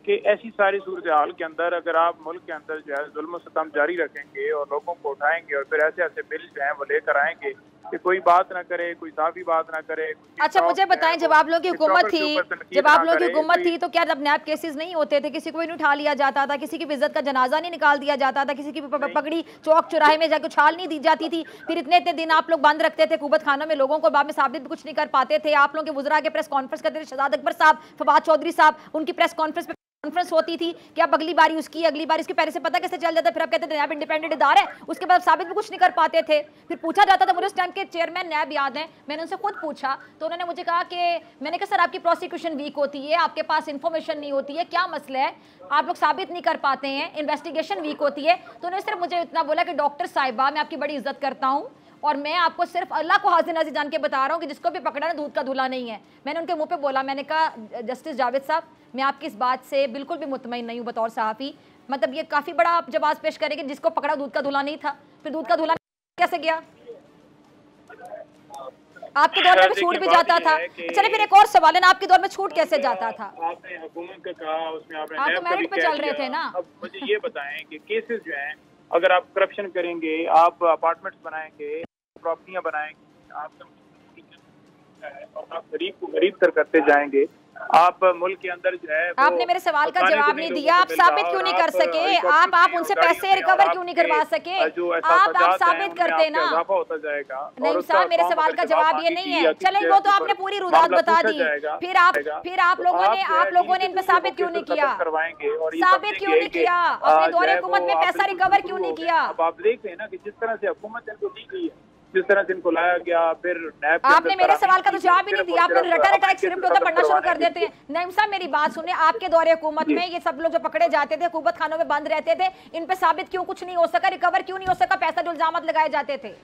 कि ऐसी सारी सूरत हाल के अंदर अगर आप मुल्क के अंदर जो है जुल्म सतम जारी रखेंगे और लोगों को उठाएंगे और फिर ऐसे ऐसे बिल जो है वो लेकर आएंगे कि कोई बात ना करे, कोई साफी बात ना करे। अच्छा मुझे बताएं, जब आप लोगों की हुकूमत थी तो क्या जब नैब केसेस नहीं होते थे, किसी को भी नहीं उठा लिया जाता था, किसी की इज्जत का जनाजा नहीं निकाल दिया जाता था, किसी की पगड़ी चौक चौराहे में जाकर उछाल नहीं दी जाती थी, फिर इतने दिन आप लोग बंद रखते थे कुबत खानों में लोगों को, बाद में साबित भी कुछ नहीं कर पाते थे। आप लोगों के वज़रा के प्रेस कॉन्फ्रेंस करते थे, शहजाद अकबर साहब, फवाद चौधरी साहब, उनकी प्रेस कॉन्फ्रेंस होती थी कि अब अगली बारी उसकी, अगली बार इसके पहले से पता कैसे चल जाता, फिर आप कहते थे नैब इंडिपेंडेंट इदारा है, उसके बाद साबित भी कुछ नहीं कर पाते थे। फिर पूछा जाता था, मुझे उस टाइम के चेयरमैन नैब याद है, मैंने उनसे खुद पूछा तो उन्होंने मुझे कहा कि मैंने कहा सर आपकी प्रोसिक्यूशन वीक होती है, आपके पास इंफॉर्मेशन नहीं होती है, क्या मसला है, आप लोग साबित नहीं कर पाते हैं, इन्वेस्टिगेशन वीक होती है। तो उन्होंने सिर्फ मुझे इतना बोला कि डॉक्टर साहिबा मैं आपकी बड़ी इज्जत करता हूँ और मैं आपको सिर्फ अल्लाह को हाजिर नाज़िर जान के बता रहा हूँ कि जिसको भी पकड़ा ना दूध का धुला नहीं है। मैंने उनके मुंह पे बोला, मैंने कहा जस्टिस जावेद साहब मैं आपकी इस बात से बिल्कुल भी मुतमईन नहीं हूँ बतौर सहाफ़ी, मतलब ये काफी बड़ा आप जवाब पेश करेंगे, जिसको पकड़ा दूध का धुला नहीं था, फिर दूध का धुला कैसे गया? आपके दौर में छूट भी जाता था। चलिए फिर एक और सवाल है ना, आपके दौर में छूट कैसे जाता था? आपने हुकूमत का कहा, उसमें आपने आप तो मेरिट पे चल रहे थे ना। अब मुझे ये बताएं कि केसेस जो हैं, अगर आप करप्शन करेंगे, आप अपार्टमेंट्स बनाएंगे, प्रॉपर्टियां बनाएंगे, आप और आप गरीब को गरीब तर करते जाएंगे, आप मुल्क के अंदर जो है, आपने मेरे सवाल का जवाब नहीं दिया। आप साबित क्यों नहीं कर सके? आप उनसे पैसे रिकवर क्यों नहीं करवा सके? आप साबित करते ना। होता जाएगा। नहीं साहब, मेरे सवाल का जवाब ये नहीं है। चले वो तो आपने पूरी रुदात बता दी, फिर आप लोगों ने इन पे साबित क्यों नहीं किया? साबित क्यों नहीं किया? अपने दौरे हुकूमत में पैसा रिकवर क्यों नहीं किया? अब आप देख रहे हैं ना कि जिस तरह से हुकूमत इनको दी गई है, जिस तरह से इनको लाया गया, फिर आपने मेरे सवाल का तो जवाब ही नहीं दिया। आपने रटा एक स्क्रिप्ट होता पढ़ना शुरू कर देते हैं। नईम साहब मेरी बात सुने, आपके दौरे हुकूमत में ये सब लोग जो पकड़े जाते थे, हुकूमत खानों में बंद रहते थे, इन पे साबित क्यों कुछ नहीं हो सका, रिकवर क्यों नहीं हो सका पैसा जो इल्जामात लगाए जाते थे?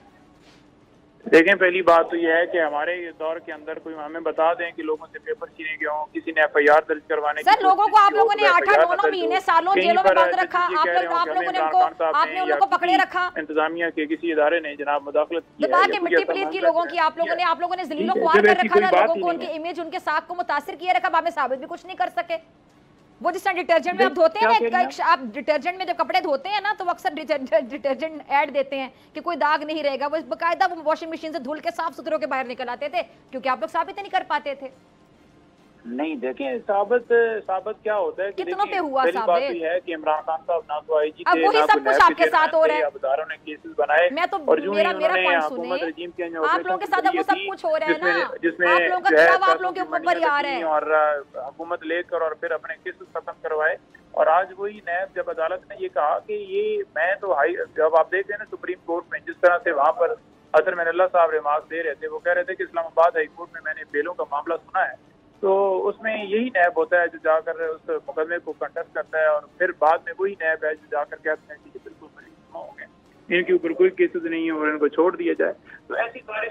देखें, पहली बात तो यह है कि हमारे दौर के अंदर कोई हमें बता दें कि लोगों से पेपर छीने गए हों, किसी ने FIR दर्ज करवाने। सर लोगों को आप लोगों ने 8-9 महीने सालों जेलों में बंद रखा, आपने उन लोगों को पकड़े रखा। इंतजामिया के किसी इदारे ने जनाब मुदाखलत की मिट्टी पलीत की लोगों की आप लोगों ने जलीलो ख्वार कर रखा ना, लोगों को उनके इमेज उनके साख को मुतासिर किए रखा, हमें साबित भी कुछ नहीं कर सके। वो जिस तरह डिटर्जेंट में आप धोते हैं ना, आप डिटर्जेंट में जब कपड़े धोते हैं ना, तो वो अक्सर डिटर्जेंट ऐड देते हैं कि कोई दाग नहीं रहेगा, वो बाकायदा वो वॉशिंग मशीन से धुल के साफ सुथरे के बाहर निकल आते थे, क्योंकि आप लोग साबित नहीं कर पाते थे। नहीं देखें, साबित क्या होता है कि कितनों पे हुआ साबित? बात है कि इमरान खान साहब ना तो आईजी थे, वही सब कुछ आपके साथ हो रहा है। अदारों ने केसेस बनाए, मैं तो और जो मेरा पॉइंट सुने, आप लोगों के साथ अब वो सब कुछ हो रहा है ना, आप लोगों का दबाव आप लोगों के ऊपर ही आ रहा है, और हुकूमत लेकर और फिर अपने केसेस खत्म करवाए। और आज वही नैब, जब अदालत ने ये कहा कि ये मैं तो जब आप देख रहे हैं ना सुप्रीम कोर्ट में, जिस तरह से वहाँ पर असर मैनल्ला साहब रिमार्क दे रहे थे, वो कह रहे थे कि इस्लामाबाद हाई कोर्ट में मैंने बेलों का मामला सुना है, तो उसमें यही नैब होता है जो जाकर उस मुकदमे को कंटेस्ट करता है, और फिर बाद में वही नैब है जो जाकर कहते हैं कि बिल्कुल मरीज हो गए, इनके ऊपर कोई केसेस नहीं है और इनको छोड़ दिया जाए। तो ऐसी सारे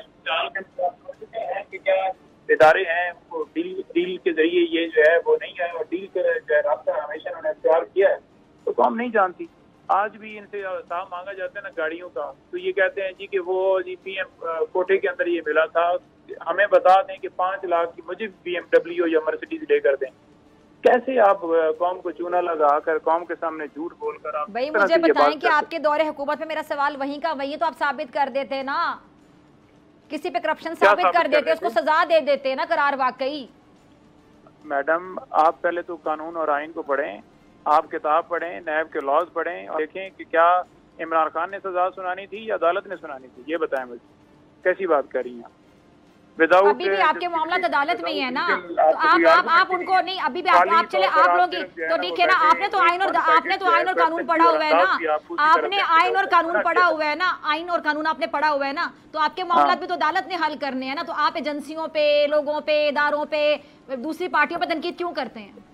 हैं कि क्या इदारे हैं वो डील के जरिए ये जो है वो नहीं है, और डील का जो है रास्ता हमेशा उन्होंने इख्तियार किया है, तो कौम नहीं जानती। आज भी इनसे साहब मांगा जाता है ना गाड़ियों का, तो ये कहते हैं जी कि वो जी PM कोटे के अंदर ये मिला था, हमें बता दें कि 5 लाख की मुझे BMW या मर्सिडीज लेकर दें। कैसे आप कौम को चूना लगाकर कौम के सामने झूठ बोलकर आप भाई मुझे बताएं कि आपके दौरे हुकूमत में, मेरा सवाल वहीं का वहीं, तो आप साबित कर देते ना, किसी पे करप्शन साबित कर देते, उसको सजा दे देते ना करार वाकई। मैडम आप पहले तो कानून और आइन को पढ़ें, आप किताब पढ़ें, नैब के लॉज पढ़ें, और देखें कि क्या इमरान खान ने सजा सुनानी थी या अदालत ने सुनानी थी, ये बताएं मुझे, कैसी बात कर रही हैं? अभी भी आपके मामला अदालत में ही है ना, तो आप उनको नहीं, अभी भी आप चले आप लोग तो ठीक है ना, आपने तो आइन और कानून पढ़ा हुआ है ना, आपने आइन और कानून पढ़ा हुआ है ना, आइन और कानून आपने पढ़ा हुआ है ना, तो आपके मामला भी तो अदालत ने हल करने हैं ना, तो आप एजेंसियों पे, लोगों पे, इदारों पे, दूसरी पार्टियों पर तनकीद क्यों करते हैं?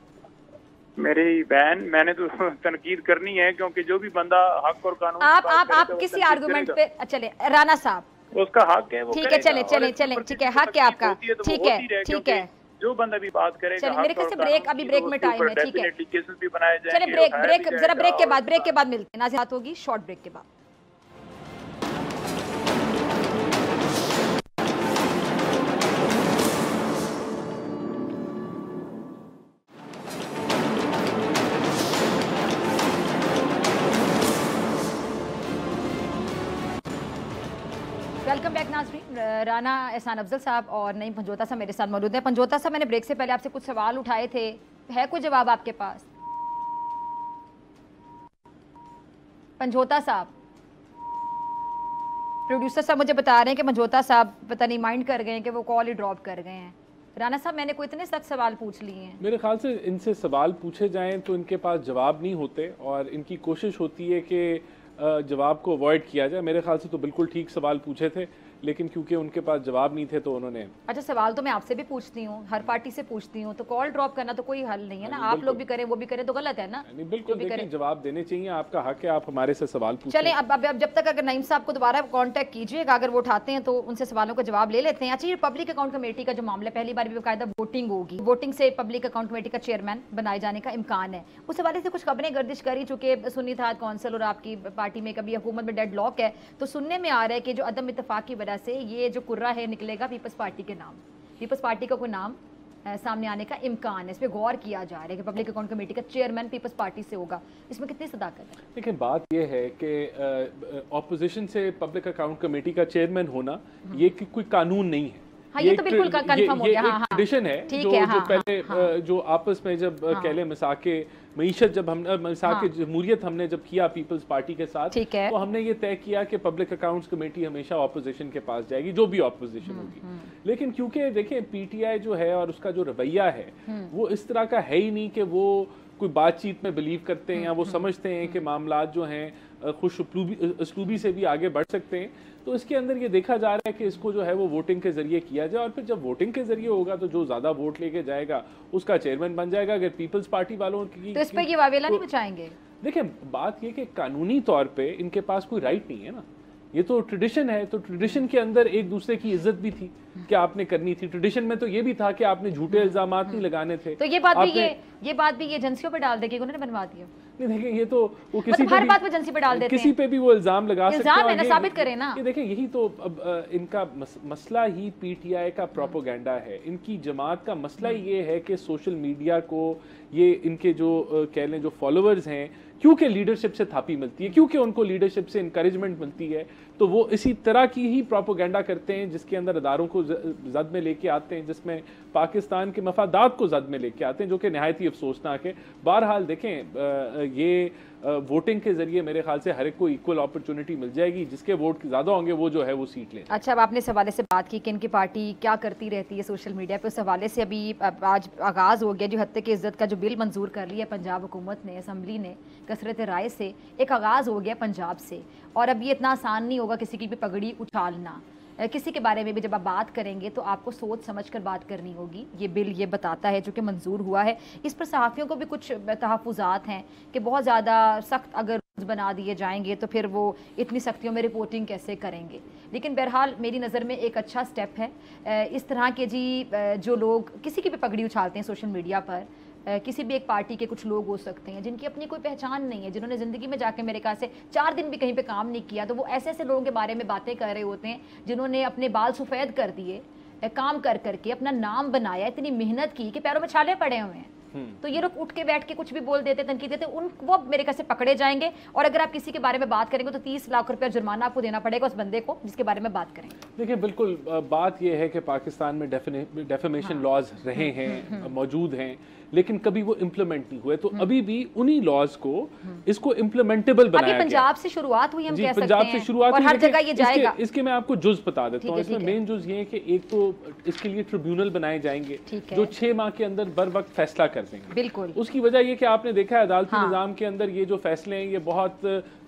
मेरी बहन, मैंने तो तनकीद करनी है, क्योंकि जो भी बंदा हक और कानून आप किसी आर्गुमेंट पे चले, राना साहब उसका हक है, वो ठीक है, चले ठीक है, हक है आपका, ठीक है, जो बंदा भी बात करेगा। चलिए मेरे ख्याल से ब्रेक, अभी ब्रेक में टाइम है, ठीक है, केसेस भी बनाए जाएंगे। चलिए ब्रेक के बाद मिलते हैं, नाज़िर बात होगी शॉर्ट ब्रेक के बाद। वेलकम बैक नाज़रीन, राना एहसान अफजल साहब और नईम पंजोता साहब मेरे साथ मौजूद हैं। पंजोता साहब, मैंने ब्रेक से पहले आपसे कुछ सवाल उठाए थे, है कोई जवाब आपके पास? पंजोता साहब, प्रोड्यूसर साहब मुझे बता रहे हैं कि पंजोता साहब पता नहीं माइंड कर गए हैं कि वो कॉल ही ड्रॉप कर गए हैं। राना साहब, मैंने कोई इतने सख्त सवाल पूछ लिए हैं, मेरे ख्याल से इनसे सवाल पूछे जाएं तो इनके पास जवाब नहीं होते, और इनकी कोशिश होती है कि जवाब को अवॉइड किया जाए। मेरे ख्याल से तो बिल्कुल ठीक सवाल पूछे थे, लेकिन क्योंकि उनके पास जवाब नहीं थे तो उन्होंने। अच्छा, सवाल तो मैं आपसे भी पूछती हूँ, हर पार्टी से पूछती हूँ, तो कॉल ड्रॉप करना तो कोई हल नहीं है ना। आप लोग भी करें वो भी करें तो गलत है ना। नहीं, बिल्कुल देखिए, जवाब देने चाहिए, आपका हक है, आप हमारे से सवाल पूछें। चलें, अब जब तक अगर नईम साहब को दोबारा कांटेक्ट कीजिएगा, अगर वो उठाते हैं तो उनसे सवालों का जवाब ले लेते हैं। अच्छा, ये पब्लिक अकाउंट कमेटी का जो मामला, पहली बार भी बाकायदा वोटिंग होगी, वोटिंग से पब्लिक अकाउंट कमेटी का चेयरमैन बनाए जाने का इम्कान है, उस हवाले से कुछ खबरें गर्दिश करी, चूंकि सुन्नी इत्तेहाद कौंसिल और आपकी पार्टी में कभी हुकूमत में डेडलॉक है, तो सुनने में आ रहा है कि जो अदम इत्तेफाक की वजह से ये जो कुर्रा है निकलेगा पीपल्स पार्टी के नाम, पीपल्स पार्टी का कोई नाम सामने आने का इम्कान है। इस पर गौर किया जा रहा है कि पब्लिक अकाउंट कमेटी का चेयरमैन पीपल्स पार्टी से होगा, इसमें कितनी सदाकत है? देखिए, बात यह है कि ऑपोजिशन से पब्लिक अकाउंट कमेटी का चेयरमैन होना ये कोई कानून नहीं है। हाँ, ये तो बिल्कुल कंफर्म हो गया। हाँ, हाँ, ट्रेडिशन है जो पहले जो आपस में जब कहले मिसाके मईशत, जब हम मिसाके जमहूरियत हमने जब किया पीपल्स पार्टी के साथ, तो हमने ये तय किया कि पब्लिक अकाउंट्स कमेटी हमेशा ऑपोजिशन के पास जाएगी, जो भी ऑपोजिशन होगी। लेकिन क्योंकि देखें, पीटीआई जो है और उसका जो रवैया है वो इस तरह का है ही नहीं कि वो कोई बातचीत में बिलीव करते हैं या वो समझते हैं कि मामलात जो हैं खुश उसलूबी से भी आगे बढ़ सकते हैं। तो इसके अंदर ये देखा जा रहा है कि इसको जो है वो वोटिंग के जरिए किया जाए, और फिर जब वोटिंग के जरिए होगा तो जो ज्यादा वोट लेके जाएगा उसका चेयरमैन बन जाएगा। अगर पीपल्स पार्टी वालों की तो इस पे ये वावेला नहीं बचाएंगे। देखिए, बात ये कि कानूनी तौर पे इनके पास कोई राइट नहीं है ना, ये तो ट्रेडिशन है। तो ट्रेडिशन के अंदर एक दूसरे की इज्जत भी थी कि आपने करनी थी। ट्रेडिशन में तो ये भी था कि आपने झूठे इल्जामात नहीं लगाने थे। तो ये बात भी ये एजेंसियों पे डाल देगी, उन्होंने बनवा दिया। नहीं, देखिए, ये तो वो किसी मतलब हर बात पे एजेंसी पे डाल देते हैं, किसी पे भी वो इल्जाम लगा सकते हैं। इल्जाम है ना, साबित करें ना। ये देखिए, यही तो अब इनका मसला ही पीटीआई का प्रोपोगेंडा है। इनकी जमात का मसला ये है कि सोशल मीडिया को ये इनके जो कह लें जो फॉलोअर्स हैं, क्योंकि लीडरशिप से थापी मिलती है, क्योंकि उनको लीडरशिप से इंकरेजमेंट मिलती है, तो वो इसी तरह की ही प्रोपोगेंडा करते हैं जिसके अंदर अदारों को जद में लेके आते हैं, जिसमें पाकिस्तान के मफादात को जद में लेके आते हैं, जो कि नहायत ही अफसोसनाक है। बहरहाल देखें, ये वोटिंग के जरिए मेरे ख्याल से हर एक को इक्वल अपॉर्चुनिटी मिल जाएगी, जिसके वोट ज़्यादा होंगे वो जो है वो सीट ले। अच्छा, अब आपने इस हवाले से बात की कि इनकी पार्टी क्या करती रहती है सोशल मीडिया पे, उस हवाले से अभी आज आगाज़ हो गया जो हत्या की इज्जत का जो बिल मंजूर कर लिया पंजाब हुकूमत ने, असम्बली ने कसरत राय से, एक आगाज़ हो गया पंजाब से। और अब ये इतना आसान नहीं होगा किसी की भी पगड़ी उछालना। किसी के बारे में भी जब आप बात करेंगे तो आपको सोच समझ कर बात करनी होगी। ये बिल ये बताता है, जो कि मंजूर हुआ है। इस पर सहाफ़ियों को भी कुछ तहफ़्फ़ुज़ात हैं कि बहुत ज़्यादा सख्त अगर बना दिए जाएंगे तो फिर वो इतनी सख्तियों में रिपोर्टिंग कैसे करेंगे। लेकिन बहरहाल मेरी नज़र में एक अच्छा स्टेप है। इस तरह के जो लोग किसी की भी पगड़ी उछालते हैं सोशल मीडिया पर, किसी भी एक पार्टी के कुछ लोग हो सकते हैं जिनकी अपनी कोई पहचान नहीं है, जिन्होंने ज़िंदगी में जाके मेरे ख्याल से 4 दिन भी कहीं पे काम नहीं किया, तो वो ऐसे ऐसे लोगों के बारे में बातें कर रहे होते हैं जिन्होंने अपने बाल सफ़ेद कर दिए, काम कर करके अपना नाम बनाया, इतनी मेहनत की कि पैरों में छाले पड़े हुए हैं। तो ये लोग उठ के बैठ के कुछ भी बोल देते, तनकीद देते, वो मेरे ख्याल से पकड़े जाएंगे। और अगर आप किसी के बारे में बात करेंगे तो 30 लाख रुपया जुर्माना आपको देना पड़ेगा उस बंदे को जिसके बारे में बात करेंगे। देखिए, बिल्कुल बात यह है कि पाकिस्तान में डेफेमेशन लॉज रहे हैं, मौजूद हैं, लेकिन कभी वो इम्प्लीमेंट नहीं हुए। तो अभी भी उन्हीं लॉज को इसको इम्प्लीमेंटेबल बनाया गया। पंजाब से शुरुआत हुई, हम कह सकते हैं, पंजाब से शुरुआत और हर जगह ये जाएगा। इसके मैं आपको जुज बता देता हूँ। इसमें मेन जुज ये है कि एक तो इसके लिए ट्रिब्यूनल बनाए जाएंगे जो 6 माह के अंदर बर वक्त फैसला कर देंगे। बिल्कुल, उसकी वजह ये कि आपने देखा है अदालती निजाम के अंदर ये जो फैसले हैं ये बहुत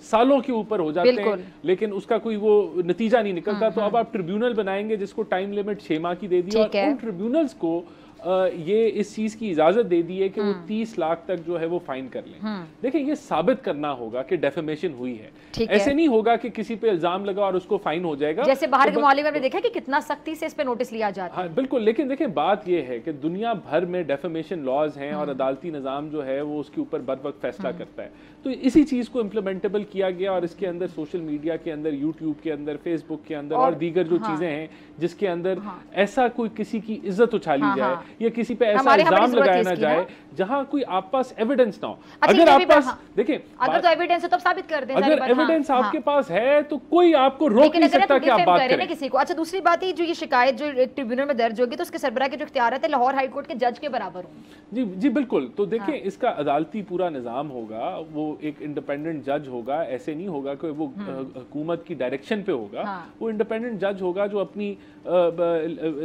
सालों के ऊपर हो जाते हैं, लेकिन उसका कोई वो नतीजा नहीं निकलता। तो अब आप ट्रिब्यूनल बनाएंगे जिसको टाइम लिमिट 6 माह की दे दी, और उन ट्रिब्यूनल्स को ये इस चीज की इजाजत दे दी है कि वो 30 लाख तक जो है वो फाइन कर लें। देखिए, ये साबित करना होगा कि डेफेमेशन हुई है। ऐसे नहीं होगा कि किसी पे इल्जाम लगा और उसको फाइन हो जाएगा, जैसे बाहर के मामले में हमने देखा कि कितना सख्ती से इस पे नोटिस लिया जाता है। हाँ, बिल्कुल। लेकिन देखिए, बात ये है कि दुनिया भर में डेफेमेशन लॉज हैं और अदालती निजाम जो है वो उसके ऊपर बर वक्त फैसला करता है। तो इसी चीज को इम्प्लीमेंटेबल किया गया, और इसके अंदर सोशल मीडिया के अंदर, यूट्यूब के अंदर, फेसबुक के अंदर और दीगर जो चीजें हैं जिसके अंदर ऐसा कोई किसी की इज्जत उछाली जाए या किसी पे ऐसा इल्जाम लगाया ना जाए जहां कोई आप पास एविडेंस ना हो। अगर आप पास देखिए, अगर तो एविडेंस है तो साबित कर दें। अगर एविडेंस आपके पास है तो कोई आपको रोक नहीं सकता कि आप बात करें किसी को। अच्छा, दूसरी बात है, जो ये शिकायत जो ट्रिब्यूनल में दर्ज होगी तो उसके सरबराह के जो इख्तियार है लाहौर हाई कोर्ट के जज के बराबर होंगे। जी बिल्कुल। तो देखिए, इसका अदालती पूरा निजाम होगा, वो एक इंडिपेंडेंट जज होगा। ऐसे नहीं होगा कि वो हुकूमत की डायरेक्शन पे होगा। वो इंडिपेंडेंट जज होगा जो अपनी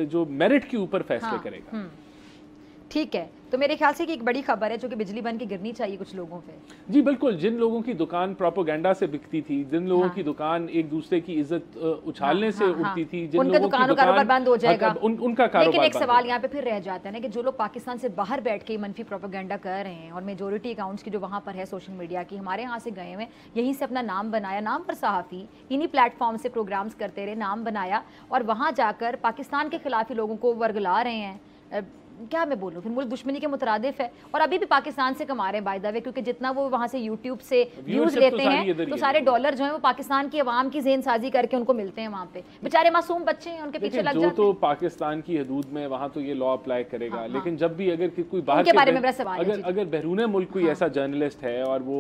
जो मेरिट के ऊपर फैसले करेगा। ठीक है, तो मेरे ख्याल से कि एक बड़ी खबर है जो कि बिजली बन के गिरनी चाहिए कुछ लोगों पे। जी बिल्कुल, जिन लोगों की दुकान प्रोपेगेंडा से बिकती थी, जिन लोगों की दुकान एक दूसरे की इज्जत उछालने से उठती थी, जिन उनका लोगों की दुकान कारोबार बंद हो जाएगा, उनका कारोबार। लेकिन एक सवाल यहाँ पे फिर रह जाता है ना कि जो लोग पाकिस्तान से बाहर बैठ के मनफी प्रोपेगेंडा कर रहे हैं और मेजोरिटी अकाउंट्स की जो वहाँ पर है सोशल मीडिया की, हमारे यहाँ से गए हुए, यहीं से अपना नाम बनाया, नाम पर सहाफ़ी, इन्हीं प्लेटफॉर्म से प्रोग्राम्स करते रहे, नाम बनाया और वहाँ जाकर पाकिस्तान के खिलाफ ही लोगों को वर्गला रहे हैं। क्या मैं बोलूँ, फिर मुल्क दुश्मनी के मुतरादिफ है और अभी भी पाकिस्तान से कमा रहे हैं बाय द वे, क्योंकि जितना वो वहाँ से यूट्यूब से व्यूज लेते हैं तो सारे डॉलर जो है वो पाकिस्तान की आवाम की ज़हन साजी करके उनको मिलते हैं वहाँ पे। बेचारे मासूम बच्चे हैं, उनके पीछे लग जाते हैं। तो पाकिस्तान की हदूद में वहाँ तो ये लॉ अप्लाई करेगा, लेकिन जब भी अगर कोई बाहर के बारे में बड़ा सवाल है, अगर बैरून मुल्क कोई ऐसा जर्नलिस्ट है और वो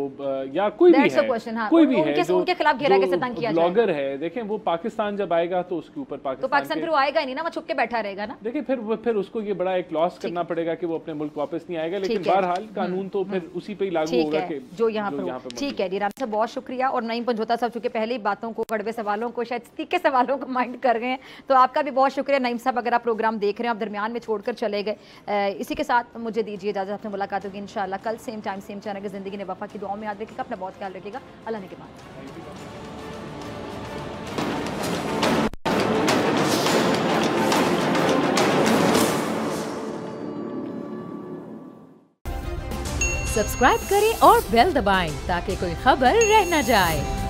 या कोई भी है, कोई भी है उनके खिलाफ घेरा कैसे तंग किया जाए, ब्लॉगर है, देखें वो पाकिस्तान जब आएगा तो उसके ऊपर पाकिस्तान फिर आएगा ही नहीं ना, वो छुप के बैठा रहेगा ना। देखिए फिर उसको ये बड़ा एक लॉस करना पड़ेगा कि वो अपने मुल्क वापस नहीं आएगा, लेकिन बहरहाल कानून तो फिर उसी पे ही लागू होगा कि जो यहाँ पर। ठीक है रीरान साहब, बहुत शुक्रिया। और नईम पंजोता साहब चूंकि पहले ही बातों को, कड़वे सवालों को, शायद तीखे सवालों को माइंड कर गए हैं, तो आपका भी बहुत शुक्रिया। नईम साहब अगर आप प्रोग्राम देख रहे हैं, आप दरमियान में छोड़कर चले गए। इसी के साथ मुझे दीजिए इजाजत, आपसे मुलाकात होगी इंशाल्लाह कल सेम टाइम सेम चैनल की जिंदगी ने वफा की दुआ में याद रखिएगा, अपना बहुत ख्याल रखिएगा। अल्लाह ने के बाद। सब्सक्राइब करें और बेल दबाएं ताकि कोई खबर रह न जाए।